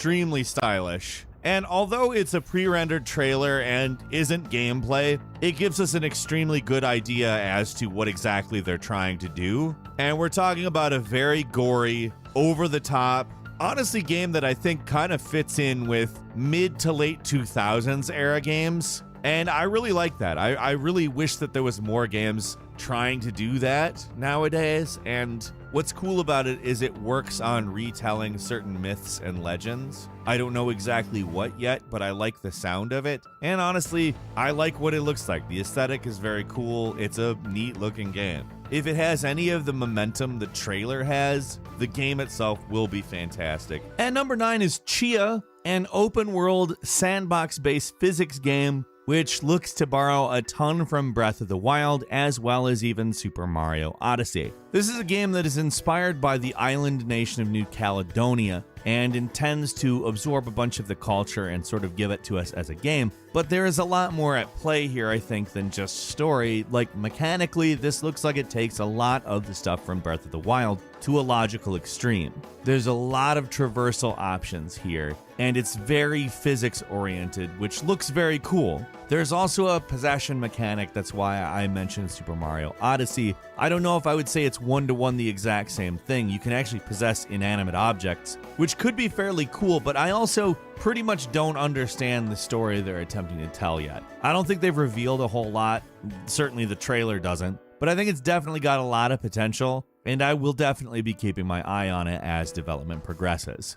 extremely stylish. And although it's a pre-rendered trailer and isn't gameplay, it gives us an extremely good idea as to what exactly they're trying to do. And we're talking about a very gory, over-the-top, honestly game that I think kind of fits in with mid to late 2000s era games. And I really like that. I really wish that there was more games trying to do that nowadays. And what's cool about it is it works on retelling certain myths and legends. I don't know exactly what yet, but I like the sound of it. And honestly, I like what it looks like. The aesthetic is very cool. It's a neat looking game. If it has any of the momentum the trailer has, the game itself will be fantastic. And number 9 is Tchia, an open world sandbox based physics game which looks to borrow a ton from Breath of the Wild as well as even Super Mario Odyssey. This is a game that is inspired by the island nation of New Caledonia and intends to absorb a bunch of the culture and sort of give it to us as a game. But there is a lot more at play here, I think, than just story. Like, mechanically, this looks like it takes a lot of the stuff from Breath of the Wild to a logical extreme. There's a lot of traversal options here, and it's very physics-oriented, which looks very cool. There's also a possession mechanic, that's why I mentioned Super Mario Odyssey. I don't know if I would say it's one-to-one the exact same thing. You can actually possess inanimate objects, which could be fairly cool, but I also pretty much don't understand the story they're attempting to tell yet. I don't think they've revealed a whole lot. Certainly the trailer doesn't, but I think it's definitely got a lot of potential, and I will definitely be keeping my eye on it as development progresses.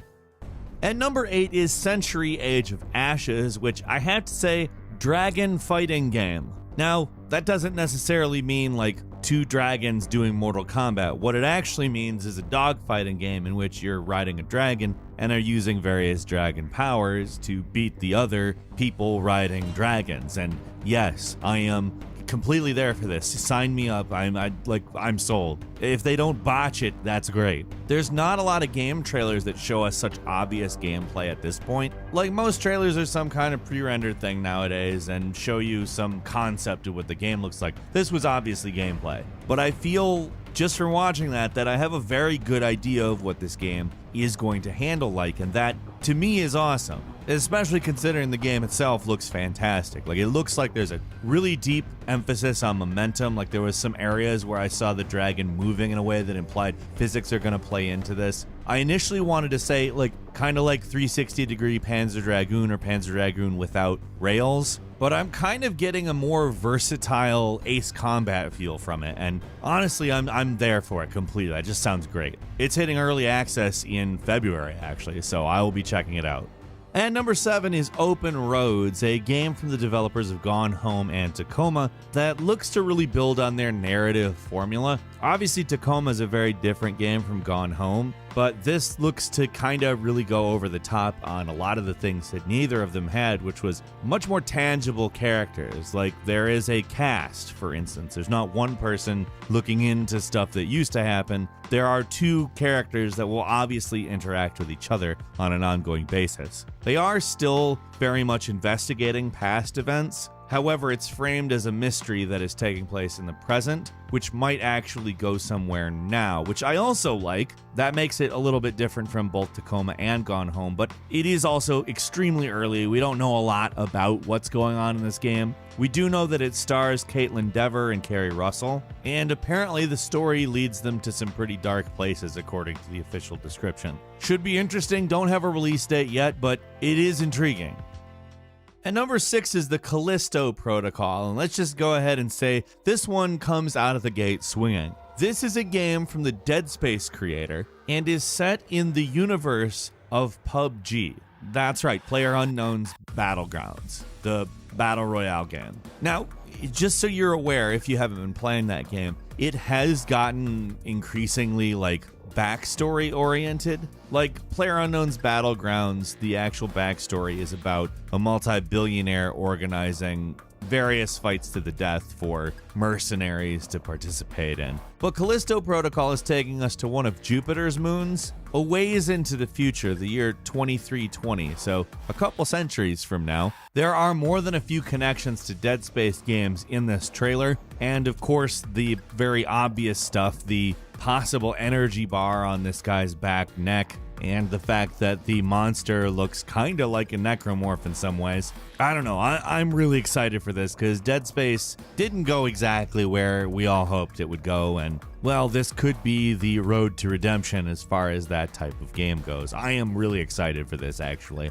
And number 8 is Century Age of Ashes, which I have to say, dragon fighting game. Now, that doesn't necessarily mean like 2 dragons doing Mortal Kombat. What it actually means is a dogfighting game in which you're riding a dragon and are using various dragon powers to beat the other people riding dragons. And yes, I am completely there for this. Sign me up. I'm sold. If they don't botch it, that's great. There's not a lot of game trailers that show us such obvious gameplay at this point. Like, most trailers are some kind of pre-rendered thing nowadays and show you some concept of what the game looks like. This was obviously gameplay. But I feel, just from watching that I have a very good idea of what this game is going to handle like, and that, to me, is awesome. Especially considering the game itself looks fantastic. Like, it looks like there's a really deep emphasis on momentum. Like, there was some areas where I saw the dragon moving in a way that implied physics are going to play into this. I initially wanted to say, like, kind of like 360-degree Panzer Dragoon or Panzer Dragoon without rails, but I'm kind of getting a more versatile Ace Combat feel from it, and honestly, I'm there for it completely. It just sounds great. It's hitting early access in February, actually, so I will be checking it out. And number 7 is Open Roads, a game from the developers of Gone Home and Tacoma that looks to really build on their narrative formula. Obviously, Tacoma is a very different game from Gone Home, but this looks to kind of really go over the top on a lot of the things that neither of them had, which was much more tangible characters. Like, there is a cast, for instance. There's not one person looking into stuff that used to happen. There are 2 characters that will obviously interact with each other on an ongoing basis. They are still very much investigating past events. However, it's framed as a mystery that is taking place in the present, which might actually go somewhere now, which I also like. That makes it a little bit different from both Tacoma and Gone Home, but it is also extremely early. We don't know a lot about what's going on in this game. We do know that it stars Caitlin Dever and Kerry Russell, and apparently the story leads them to some pretty dark places according to the official description. Should be interesting. Don't have a release date yet, but it is intriguing. And number 6 is the Callisto Protocol, and let's just go ahead and say this one comes out of the gate swinging. This is a game from the Dead Space creator and is set in the universe of PUBG. That's right, PlayerUnknown's Battlegrounds, the Battle Royale game. Now, just so you're aware, if you haven't been playing that game, it has gotten increasingly, like, backstory oriented. Like PlayerUnknown's Battlegrounds, the actual backstory is about a multi-billionaire organizing various fights to the death for mercenaries to participate in. But Callisto Protocol is taking us to one of Jupiter's moons, a ways into the future, the year 2320, so a couple centuries from now. There are more than a few connections to Dead Space games in this trailer, and of course the very obvious stuff, the possible energy bar on this guy's back neck, and the fact that the monster looks kind of like a necromorph in some ways. I don't know, I'm really excited for this because Dead Space didn't go exactly where we all hoped it would go, and well, this could be the road to redemption as far as that type of game goes. I am really excited for this, actually.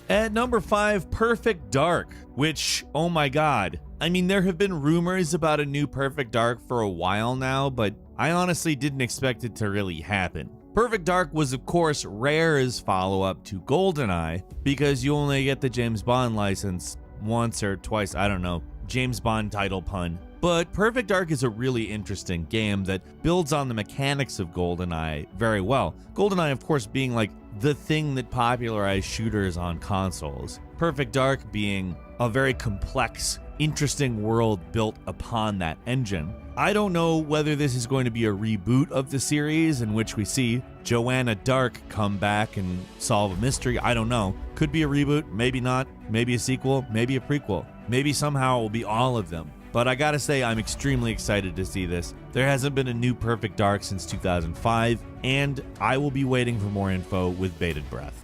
At number 5, Perfect Dark, which, oh my god. I mean, there have been rumors about a new Perfect Dark for a while now, but I honestly didn't expect it to really happen. Perfect Dark was, of course, Rare's follow-up to GoldenEye, because you only get the James Bond license once or twice, I don't know, James Bond title pun. But Perfect Dark is a really interesting game that builds on the mechanics of GoldenEye very well. GoldenEye, of course, being like the thing that popularized shooters on consoles. Perfect Dark being a very complex, interesting world built upon that engine. I don't know whether this is going to be a reboot of the series in which we see Joanna Dark come back and solve a mystery. I don't know. Could be a reboot, maybe not, maybe a sequel, maybe a prequel. Maybe somehow it will be all of them. But I gotta say, I'm extremely excited to see this. There hasn't been a new Perfect Dark since 2005, and I will be waiting for more info with bated breath.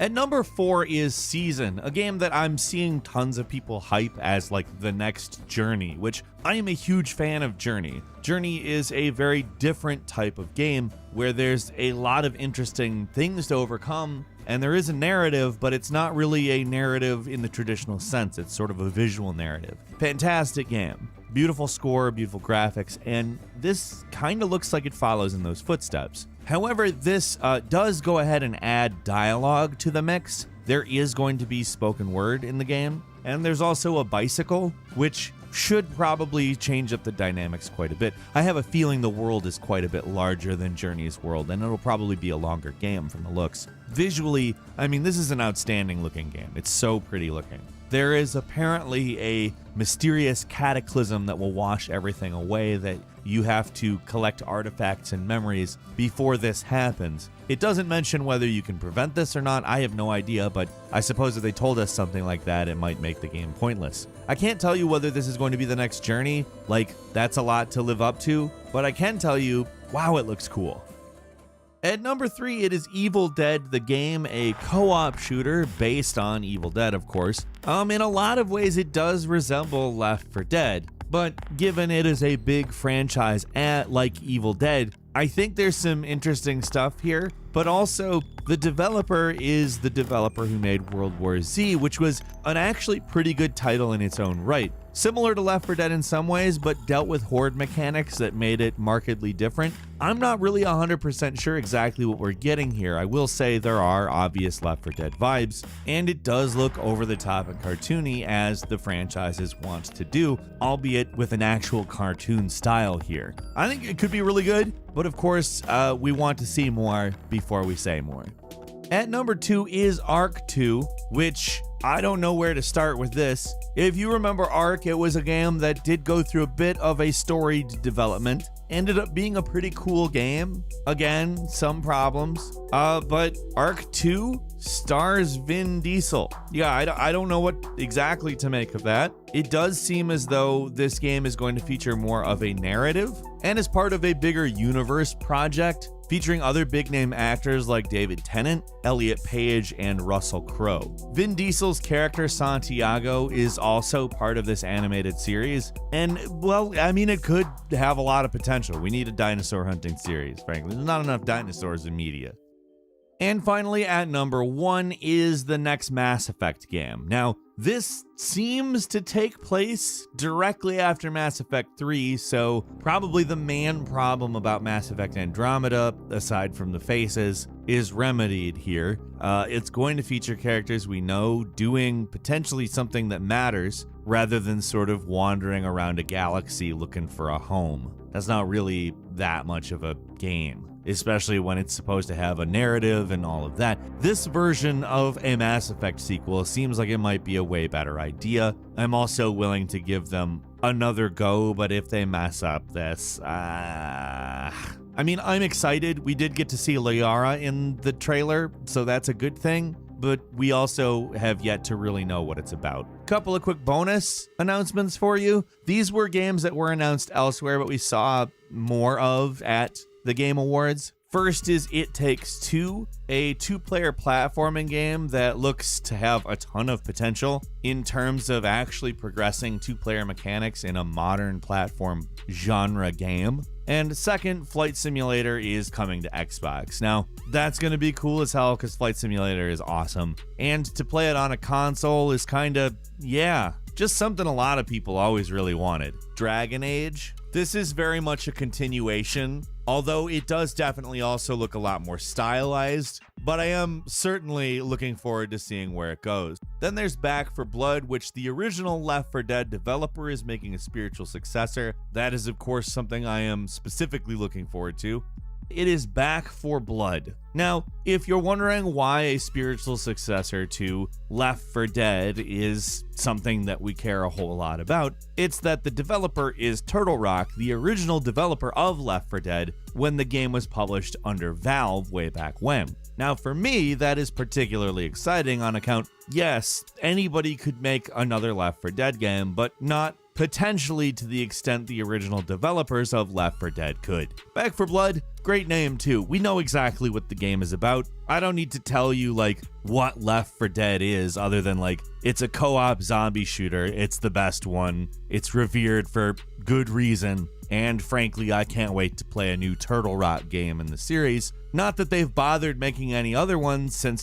At number 4 is Season, a game that I'm seeing tons of people hype as like the next Journey, which I am a huge fan of Journey. Journey is a very different type of game where there's a lot of interesting things to overcome, and there is a narrative, but it's not really a narrative in the traditional sense. It's sort of a visual narrative. Fantastic game. Beautiful score, beautiful graphics, and this kind of looks like it follows in those footsteps. However, this does go ahead and add dialogue to the mix. There is going to be spoken word in the game, and there's also a bicycle, which should probably change up the dynamics quite a bit. I have a feeling the world is quite a bit larger than Journey's world, and it'll probably be a longer game from the looks. Visually, I mean, this is an outstanding looking game. It's so pretty looking. There is apparently a mysterious cataclysm that will wash everything away, that you have to collect artifacts and memories before this happens. It doesn't mention whether you can prevent this or not. I have no idea, but I suppose if they told us something like that, it might make the game pointless. I can't tell you whether this is going to be the next Journey. Like, that's a lot to live up to, but I can tell you, wow, it looks cool. At number 3, it is Evil Dead, the game, a co-op shooter based on Evil Dead, of course. In a lot of ways, it does resemble Left 4 Dead, but given it is a big franchise like Evil Dead, I think there's some interesting stuff here, but also the developer is the developer who made World War Z, which was an actually pretty good title in its own right. Similar to Left 4 Dead in some ways, but dealt with horde mechanics that made it markedly different. I'm not really 100% sure exactly what we're getting here. I will say there are obvious Left 4 Dead vibes, and it does look over the top and cartoony as the franchises want to do, albeit with an actual cartoon style here. I think it could be really good, but of course, we want to see more before we say more. At number 2 is Ark 2, which I don't know where to start with this. If you remember Ark, it was a game that did go through a bit of a storied development. Ended up being a pretty cool game. Again, some problems. But Ark 2 stars Vin Diesel. Yeah, I don't know what exactly to make of that. It does seem as though this game is going to feature more of a narrative and is part of a bigger universe project featuring other big-name actors like David Tennant, Elliot Page, and Russell Crowe. Vin Diesel's character Santiago is also part of this animated series, and, well, I mean, it could have a lot of potential. We need a dinosaur hunting series, frankly. There's not enough dinosaurs in media. And finally, at number 1 is the next Mass Effect game. Now, this seems to take place directly after Mass Effect 3, so probably the main problem about Mass Effect Andromeda, aside from the faces, is remedied here. It's going to feature characters we know doing potentially something that matters, rather than sort of wandering around a galaxy looking for a home. That's not really that much of a game, especially when it's supposed to have a narrative and all of that. This version of a Mass Effect sequel seems like it might be a way better idea. I'm also willing to give them another go, but if they mess up this, I mean, I'm excited. We did get to see Liara in the trailer, so that's a good thing, but we also have yet to really know what it's about. Couple of quick bonus announcements for you. These were games that were announced elsewhere, but we saw more of at the Game Awards. First is It Takes Two, a two-player platforming game that looks to have a ton of potential in terms of actually progressing two-player mechanics in a modern platform genre game. And second, Flight Simulator is coming to Xbox. Now, that's going to be cool as hell because Flight Simulator is awesome. And to play it on a console is kind of, yeah, just something a lot of people always really wanted. Dragon Age. This is very much a continuation, although it does definitely also look a lot more stylized, but I am certainly looking forward to seeing where it goes. Then there's Back 4 Blood, which the original Left 4 Dead developer is making a spiritual successor. That is, of course, something I am specifically looking forward to. It is Back 4 Blood. Now, if you're wondering why a spiritual successor to Left 4 Dead is something that we care a whole lot about, it's that the developer is Turtle Rock, the original developer of Left 4 Dead, when the game was published under Valve way back when. Now, for me, that is particularly exciting on account, yes, anybody could make another Left 4 Dead game, but not potentially to the extent the original developers of Left 4 Dead could. Back 4 Blood, great name too. We know exactly what the game is about. I don't need to tell you what Left 4 Dead is other than it's a co-op zombie shooter. It's the best one. It's revered for good reason. And frankly, I can't wait to play a new Turtle Rock game in the series. Not that they've bothered making any other ones since